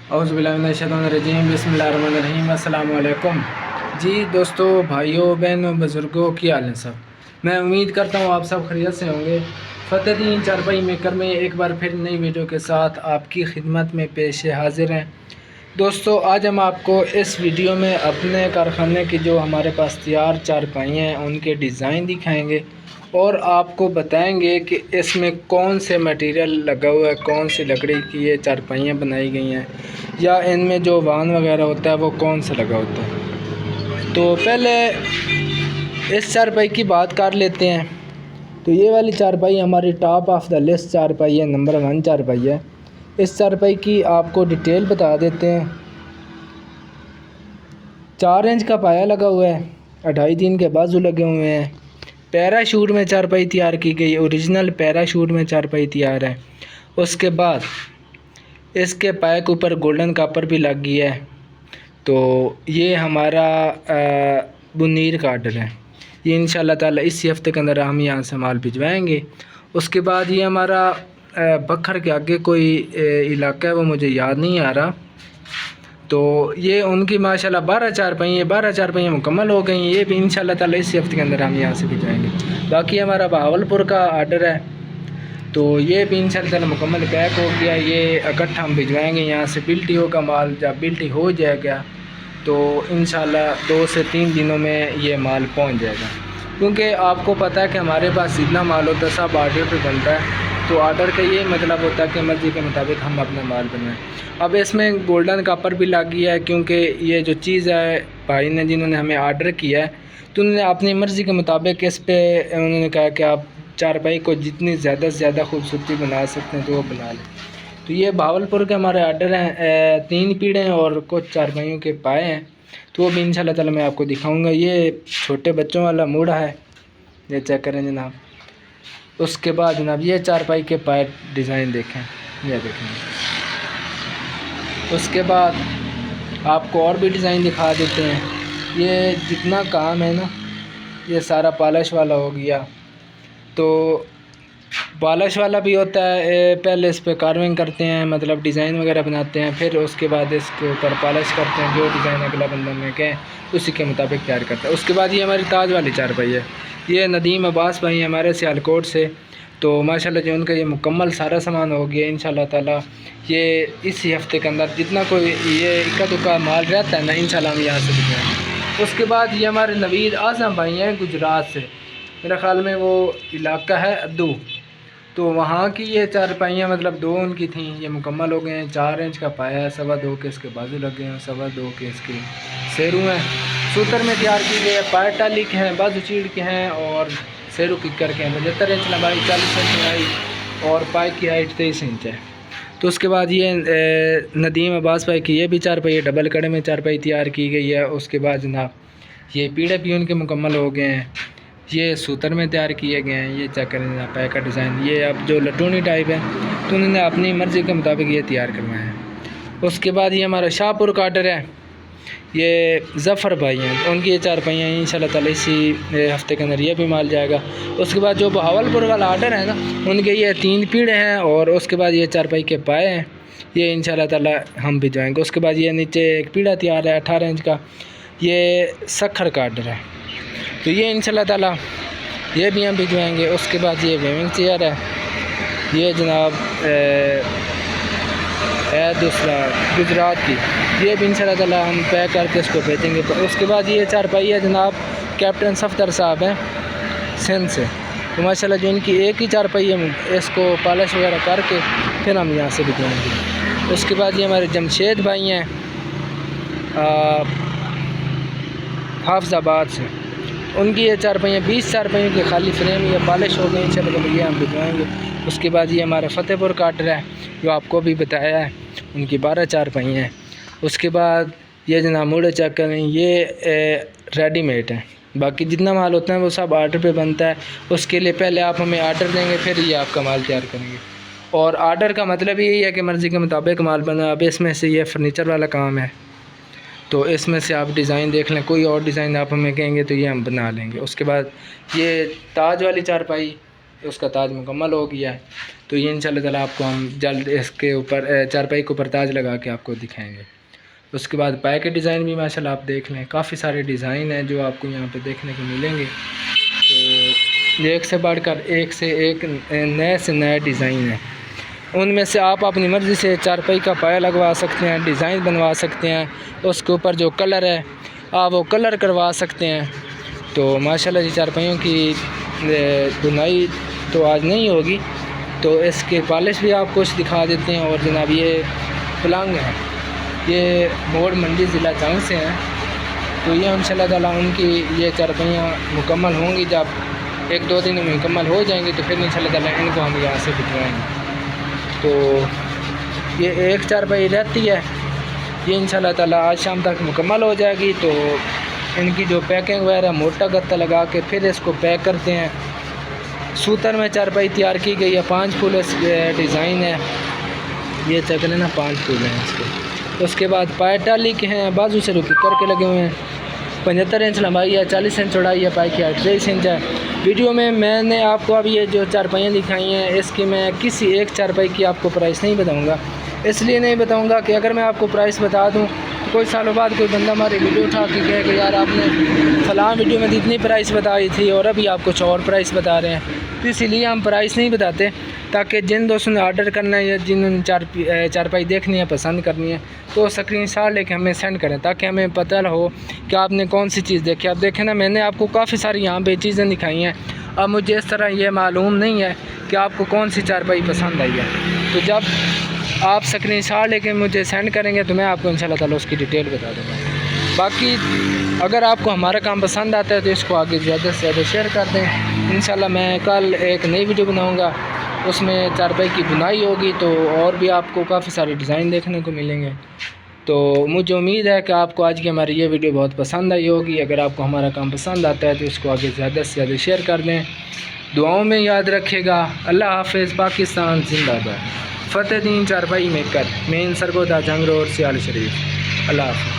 औज़ुबिल्लाहिमिनश्शैतानिर्रजीम बिस्मिल्लाहिर्रहमानिर्रहीम अस्सलामु अलैकुम। जी दोस्तों, भाइयों, बहनों, बुज़ुर्गों, क्या हाल है सब। मैं उम्मीद करता हूँ आप सब खैरियत से होंगे। फ़तेहदीन चारपाई मेकर में एक बार फिर नई वीडियो के साथ आपकी खिदमत में पेश हाज़िर हैं। दोस्तों, आज हम आपको इस वीडियो में अपने कारखाने की जो हमारे पास तैयार चारपाई हैं उनके डिज़ाइन दिखाएंगे और आपको बताएंगे कि इसमें कौन से मटेरियल लगा हुआ है, कौन सी लकड़ी की ये चारपाइयाँ बनाई गई हैं, या इनमें जो वाहन वगैरह होता है वो कौन सा लगा होता है। तो पहले इस चारपाई की बात कर लेते हैं। तो ये वाली चारपाई हमारी टॉप ऑफ द लिस्ट चारपाई है, नंबर 1 चारपाई है। इस चारपाई की आपको डिटेल बता देते हैं। 4 इंच का पाया लगा हुआ है, 2.5-3 के बाजू लगे हुए हैं। पैराशूट में चारपाई तैयार की गई, ओरिजिनल पैराशूट में चारपाई तैयार है। उसके बाद इसके पाए के ऊपर गोल्डन कापर भी लग गया है। तो ये हमारा बुनीर का आर्डर है। ये इंशाल्लाह ताला इसी हफ्ते के अंदर हम यहाँ से माल भिजवाएंगे। उसके बाद ये हमारा बखर के आगे कोई इलाका है, वो मुझे याद नहीं आ रहा। तो ये उनकी माशाल्लाह 12 चारपाइयाँ मुकम्मल हो गई। ये भी इंशाल्लाह ताला इसी हफ्ते के अंदर हम यहाँ से भिजवाएंगे। बाकी हमारा बहावलपुर का आर्डर है, तो ये भी इंशाल्लाह ताला मुकम्मल पैक हो गया। ये इकट्ठा हम भिजवाएंगे यहाँ से। बिल्टी होगा माल, जब बिल्टी हो जाएगा तो इंशाल्लाह 2 से 3 दिनों में ये माल पहुँच जाएगा। क्योंकि आपको पता है कि हमारे पास जितना माल होता है सब आर्डर पे बनता है। तो आर्डर का ये मतलब होता है कि मर्ज़ी के मुताबिक हम अपना माल बनवाएं। अब इसमें गोल्डन कापर भी लग गया है, क्योंकि ये जो चीज़ है भाई ने जिन्होंने हमें आर्डर किया है तो उन्होंने अपनी मर्ज़ी के मुताबिक इस पर उन्होंने कहा कि आप चारपाई को जितनी ज़्यादा से ज़्यादा खूबसूरती बना सकते हैं तो वो बना लें। तो ये भावलपुर के हमारे आर्डर हैं। 3 पीढ़े हैं और कुछ चारपाइयों के पाए हैं, तो वो भी इंशाल्लाह ताला मैं आपको दिखाऊंगा। ये छोटे बच्चों वाला मूड़ा है, ये चेक करें जनाब। उसके बाद जनाब ये चारपाई के पाए डिज़ाइन देखें, ये देखें। उसके बाद आपको और भी डिज़ाइन दिखा देते हैं। ये जितना काम है ना, ये सारा पॉलिश वाला हो गया। तो पॉलिश वाला भी होता है, पहले इस पे कार्विंग करते हैं, मतलब डिज़ाइन वगैरह बनाते हैं, फिर उसके बाद इसके ऊपर पॉलिश करते हैं। जो डिज़ाइन अगला बंदा में कहें उसी के मुताबिक तैयार करता है। उसके बाद ये हमारी ताज वाली चारपाई है। ये नदीम अब्बास भाई हमारे सियालकोट से, तो माशाल्लाह जो उनका ये मुकम्मल सारा सामान हो गया इंशाल्लाह ताला। ये इसी हफ्ते के अंदर जितना कोई ये इक्का दुक्का माल रहता है ना, इंशाल्लाह हम यहाँ से भिजवाएंगे। उसके बाद ये हमारे नवीद आज़म भाई हैं गुजरात से, मेरा ख्याल में वो इलाका है अद्दू। तो वहाँ की ये चारपाइयाँ मतलब 2 उनकी थी, ये मुकम्मल हो गए हैं। 4 इंच का पाया है, 2.25 के इसके बाजू लगे हैं, 2.25 के इसके सेरू हैं। सूतर में तैयार की गई है। पाए टाली के हैं, बाजू चीड़ के हैं और सेरू किकर के हैं। 75 इंच लंबाई, 40 इंच लंबाई और पाए की हाइट 23 इंच है। तो उसके बाद ये नदीम अब्बास भाई की ये भी चारपाई डबल कड़े में चारपाई तैयार की गई है। उसके बाद जनाब ये पीढ़े भी उनके मुकम्मल हो गए हैं। ये सूतर में तैयार किए गए हैं। ये चेक करें जनाब पैक का डिज़ाइन। ये अब जो लटूनी टाइप है तो उन्होंने अपनी मर्ज़ी के मुताबिक ये तैयार करवाया है। उसके बाद ये हमारा शाहपुर का आर्डर है। ये ज़फ़र भाई हैं, उनकी ये चारपाइयाँ इंशाल्लाह ताला इसी हफ्ते के अंदर ये भी माल जाएगा। उसके बाद जो बहावलपुर वाला आर्डर है ना, उनके ये 3 पीढ़े हैं और उसके बाद ये चारपाई के पाए हैं। ये इंशाल्लाह ताला हम भिजवाएंगे। उसके बाद ये नीचे एक पीढ़ा तैयार है 18 इंच का, ये सखर का आर्डर है, तो ये इंशाल्लाह ताला ये भी हम भिजवाएंगे। उसके बाद ये वेविंग चेयर है, ये जनाब दूसरा गुजरात की, ये भी इंशाल्लाह ताला हम पैक करके इसको भेजेंगे। उसके बाद ये चारपाई है जनाब कैप्टन सफदर साहब हैं सिंध से, तो माशाल्लाह जो इनकी एक ही चारपाई है, इसको पॉलिश वगैरह करके फिर हम यहाँ से भिजवाएंगे। उसके बाद ये हमारे जमशेद भाई हैं हाफिज़ाबाद से, उनकी ये चारपाइयाँ 20 चारपाइयों के खाली फ्रेम ये पॉलिश हो गई इंशाल्लाह, तो ये हम भिजवाएंगे। उसके बाद ये हमारा फ़तेहपुर का आर्डर है जो आपको भी बताया है, उनकी 12 चारपाइयाँ हैं। उसके बाद ये जनाब मूड़े चेक करें, ये रेडीमेड है। बाकी जितना माल होता है वो सब आर्डर पे बनता है। उसके लिए पहले आप हमें आर्डर देंगे, फिर ये आपका माल तैयार करेंगे। और आर्डर का मतलब यही है कि मर्ज़ी के मुताबिक माल बना। अब इसमें से ये फर्नीचर वाला काम है, तो इसमें से आप डिज़ाइन देख लें, कोई और डिज़ाइन आप हमें कहेंगे तो ये हम बना लेंगे। उसके बाद ये ताज वाली चारपाई, اس کا تاج مکمل ہو گیا ہے. تو یہ انشاءاللہ تعالیٰ آپ کو ہم جلد اس کے اوپر چارپائی کے اوپر تاج لگا کے آپ کو دکھائیں گے. اس کے بعد پائے کے ڈیزائن بھی ماشاءاللہ آپ دیکھ لیں، کافی سارے ڈیزائن ہیں جو آپ کو یہاں پہ دیکھنے کو ملیں گے. تو ایک سے بڑھ کر ایک سے ایک نئے ڈیزائن ہیں. ان میں سے آپ اپنی مرضی سے چارپائی کا پایا لگوا سکتے ہیں، ڈیزائن بنوا سکتے ہیں، اس کے اوپر جو کلر ہے آپ وہ کلر کروا سکتے ہیں. تو ماشاءاللہ جی چارپائیوں کی بنائی تو آج نہیں ہوگی، تو اس کے پالش بھی آپ کو دکھا دیتے ہیں. اور جناب یہ پلنگ ہے، یہ موڑ منڈی ضلع چاؤں سے ہیں. تو یہ انشاءاللہ تعالیٰ ان کی یہ چارپائیاں مکمل ہوں گی، جب 1-2 دن میں مکمل ہو جائیں گی تو پھر انشاءاللہ تعالیٰ ان کو ہم یہاں سے بٹوائیں گے. تو یہ ایک چارپائی رہتی ہے، یہ انشاءاللہ تعالیٰ آج شام تک مکمل ہو جائے گی. تو ان کی جو پیکنگ وغیرہ موٹا گتا لگا کے پھر اس کو پیک کرتے ہیں. سوتر میں چارپائی تیار کی گئی ہے، 5 پھول اس ڈیزائن ہے، یہ چیک لینا 5 پھول ہیں اس کے. اس کے بعد پائے ٹالی کے ہیں، بازو سے رکی کر کے لگے ہوئے ہیں. 75 انچ لمبائی ہے، 40 انچ چوڑائی ہے، پائے کی 28 انچ ہے. ویڈیو میں نے آپ کو اب یہ جو چارپائیاں دکھائی ہیں اس کی میں کسی ایک چارپائی کی آپ کو پرائس نہیں بتاؤں گا. اس لیے نہیں بتاؤں گا کہ اگر میں آپ کو پرائس بتا دوں تو کوئی سالوں بعد کوئی بندہ ہماری ویڈیو اٹھا کے کہے کہ یار آپ نے فلاں ویڈیو میں اتنی پرائس بتائی تھی اور ابھی آپ کچھ اور پرائس بتا رہے ہیں. تو اسی لیے ہم پرائس نہیں بتاتے، تاکہ جن دوستوں نے آرڈر کرنا ہے یا جنہوں نے چارپائی دیکھنی ہے، پسند کرنی ہے، تو اسکرین شاٹ لے کے ہمیں سینڈ کریں تاکہ ہمیں پتہ ہو کہ آپ نے کون سی چیز دیکھی. آپ دیکھیں نا، میں نے آپ کو کافی ساری یہاں پہ چیزیں دکھائی ہیں. اب مجھے اس طرح یہ معلوم نہیں ہے کہ آپ کو کون سی چارپائی پسند آئی ہے. تو جب آپ اسکرین شاٹ لے کے مجھے سینڈ کریں گے تو میں آپ کو انشاءاللہ تعالیٰ اس کی ڈیٹیل بتا دوں گا. باقی اگر آپ کو ہمارا کام پسند آتا ہے تو اس کو آگے زیادہ سے زیادہ شیئر کر دیں. انشاءاللہ میں کل ایک نئی ویڈیو بناؤں گا، اس میں چارپائی کی بنائی ہوگی، تو اور بھی آپ کو کافی سارے ڈیزائن دیکھنے کو ملیں گے. تو مجھے امید ہے کہ آپ کو آج کی ہماری یہ ویڈیو بہت پسند آئی ہوگی. اگر آپ کو ہمارا کام پسند آتا ہے تو اس کو آگے زیادہ سے زیادہ شیئر کر دیں. دعاؤں میں یاد رکھے گا. اللہ حافظ. پاکستان زندہ باد. فتح دین چارپائی میکر، مین سرگودا جنگ روڈ، سیال شریف. اللہ حافظ.